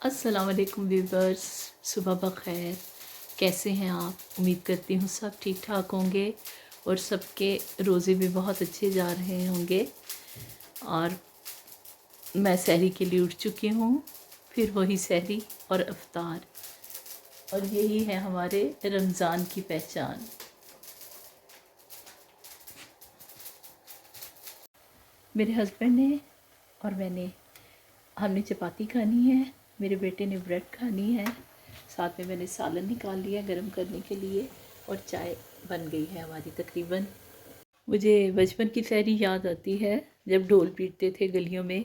अस्सलाम वालेकुम व्यूवर्स, सुबह बख़ैर। कैसे हैं आप? उम्मीद करती हूँ सब ठीक ठाक होंगे और सबके रोज़े भी बहुत अच्छे जा रहे होंगे। और मैं सहरी के लिए उठ चुकी हूँ, फिर वही सहरी और इफ्तार, और यही है हमारे रमज़ान की पहचान। मेरे हस्बैंड ने और हमने चपाती खानी है, मेरे बेटे ने ब्रेड खानी है, साथ में मैंने सालन निकाल लिया गरम करने के लिए, और चाय बन गई है हमारी तकरीबन। मुझे बचपन की सहरी याद आती है जब ढोल पीटते थे गलियों में,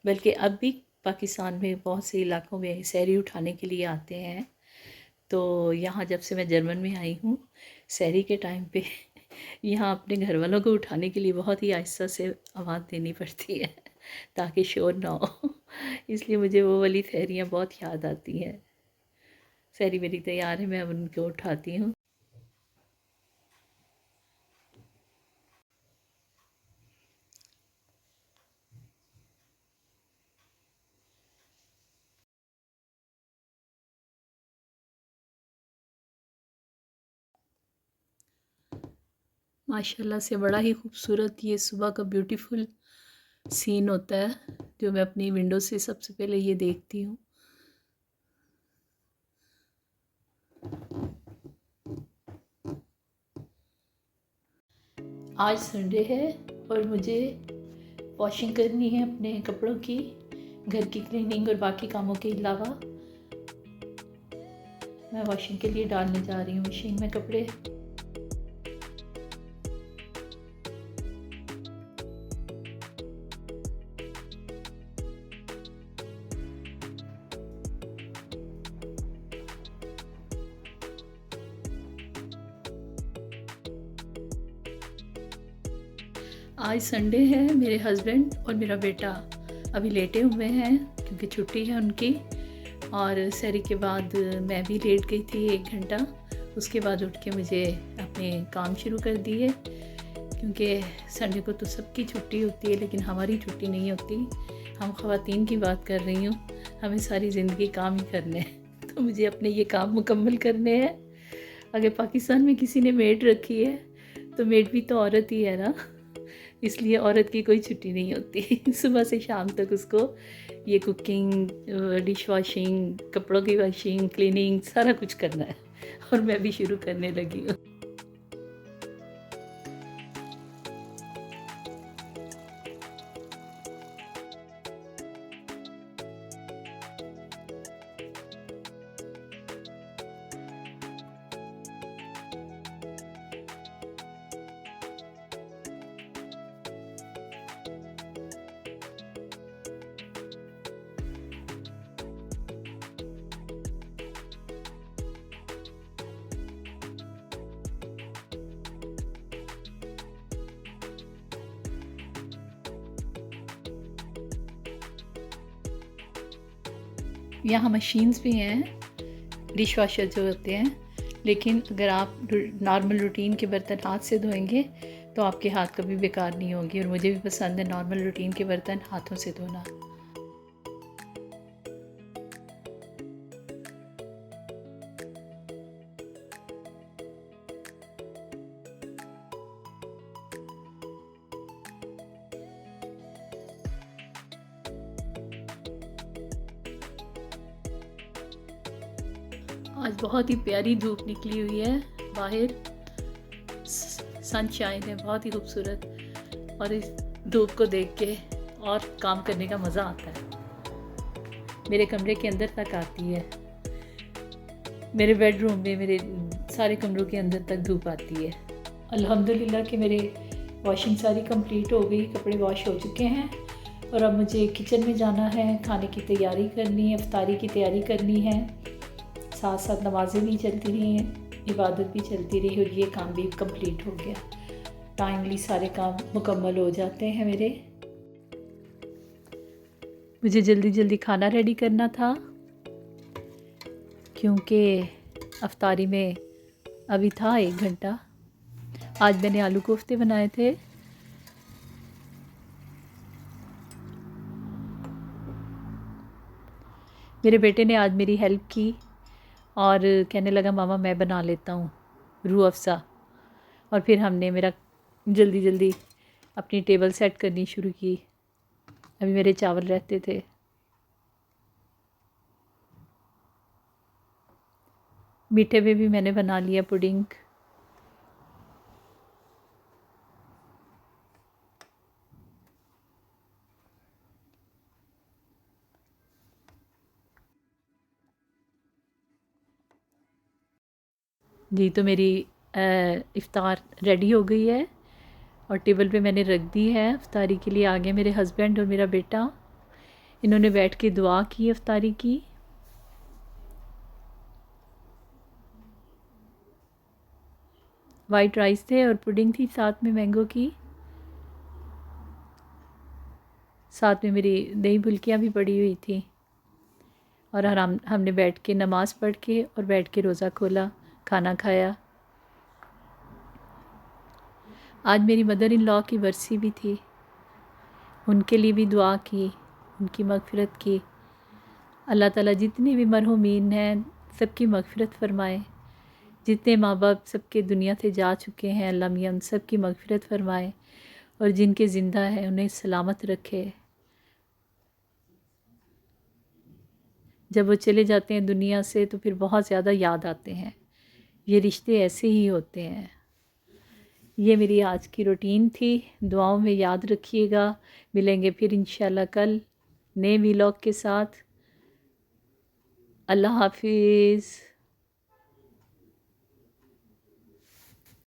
बल्कि अब भी पाकिस्तान में बहुत से इलाकों में सहरी उठाने के लिए आते हैं। तो यहाँ जब से मैं जर्मन में आई हूँ, सहरी के टाइम पे यहाँ अपने घर वालों को उठाने के लिए बहुत ही आहिस्ता से आवाज़ देनी पड़ती है ताकि शोर ना हो। इसलिए मुझे वो वाली सहरियाँ बहुत याद आती हैं। सहरी मेरी तैयार है, मैं अब उनको उठाती हूँ। माशाल्लाह से बड़ा ही खूबसूरत ये सुबह का ब्यूटीफुल सीन होता है, जो मैं अपनी विंडो से सबसे पहले ये देखती हूँ। आज संडे है और मुझे वॉशिंग करनी है अपने कपड़ों की, घर की क्लीनिंग और बाकी कामों के अलावा। मैं वॉशिंग के लिए डालने जा रही हूँ मशीन में कपड़े। आज संडे है, मेरे हस्बैंड और मेरा बेटा अभी लेटे हुए हैं क्योंकि छुट्टी है उनकी, और सहरी के बाद मैं भी लेट गई थी 1 घंटा। उसके बाद उठ के मुझे अपने काम शुरू कर दिए, क्योंकि संडे को तो सबकी छुट्टी होती है लेकिन हमारी छुट्टी नहीं होती। हम ख़वातीन की बात कर रही हूँ, हमें सारी ज़िंदगी काम ही करने हैं, तो मुझे अपने ये काम मुकम्मल करने हैं। अगर पाकिस्तान में किसी ने मेड रखी है तो मेड भी तो औरत ही है ना, इसलिए औरत की कोई छुट्टी नहीं होती। सुबह से शाम तक उसको ये कुकिंग, डिश वॉशिंग, कपड़ों की वॉशिंग, क्लीनिंग सारा कुछ करना है, और मैं भी शुरू करने लगी हूँ। यहाँ मशीन्स भी हैं, डिश वॉशर जो होते हैं, लेकिन अगर आप नॉर्मल रूटीन के बर्तन हाथ से धोएंगे तो आपके हाथ कभी बेकार नहीं होंगे, और मुझे भी पसंद है नॉर्मल रूटीन के बर्तन हाथों से धोना। आज बहुत ही प्यारी धूप निकली हुई है बाहर, सनशाइन है बहुत ही खूबसूरत, और इस धूप को देख के और काम करने का मज़ा आता है। मेरे कमरे के अंदर तक आती है, मेरे बेडरूम में, मेरे सारे कमरों के अंदर तक धूप आती है। अल्हम्दुलिल्लाह कि मेरे वॉशिंग सारी कंप्लीट हो गई, कपड़े वॉश हो चुके हैं, और अब मुझे किचन में जाना है, खाने की तैयारी करनी है, इफ्तारी की तैयारी करनी है, साथ साथ नमाज़ें भी चलती रही हैं, इबादत भी चलती रही, और ये काम भी कंप्लीट हो गया। टाइमली सारे काम मुकम्मल हो जाते हैं मेरे। मुझे जल्दी जल्दी खाना रेडी करना था क्योंकि अफ्तारी में अभी था 1 घंटा। आज मैंने आलू कोफ्ते बनाए थे। मेरे बेटे ने आज मेरी हेल्प की और कहने लगा मामा मैं बना लेता हूँ रूह अफ़ज़ा। और फिर हमने मेरा जल्दी जल्दी अपनी टेबल सेट करनी शुरू की। अभी मेरे चावल रहते थे। मीठे में भी मैंने बना लिया पुडिंग। जी तो मेरी इफ़्तार रेडी हो गई है और टेबल पे मैंने रख दी है। इफ़्तारी के लिए आ गए मेरे हस्बैंड और मेरा बेटा। इन्होंने बैठ के दुआ की, इफ़्तारी की। वाइट राइस थे और पुडिंग थी साथ में मैंगो की। साथ में मेरी दही फुल्कियाँ भी पड़ी हुई थी। और हमने बैठ के नमाज़ पढ़ के और बैठ के रोज़ा खोला, खाना खाया। आज मेरी मदर इन लॉ की बरसी भी थी। उनके लिए भी दुआ की, उनकी मग़फ़िरत की। अल्लाह ताला जितने भी मरहूमीन हैं सबकी मग़फ़िरत फ़रमाए। जितने माँ बाप सबके दुनिया से जा चुके हैं अल्लाह मियाँ उन सब की मग़फ़िरत फ़रमाए और जिनके ज़िंदा है उन्हें सलामत रखे। जब वो चले जाते हैं दुनिया से तो फिर बहुत ज़्यादा याद आते हैं। ये रिश्ते ऐसे ही होते हैं। ये मेरी आज की रूटीन थी। दुआओं में याद रखिएगा। मिलेंगे फिर इंशाल्लाह कल नए व्लॉग के साथ। अल्लाह हाफ़िज़।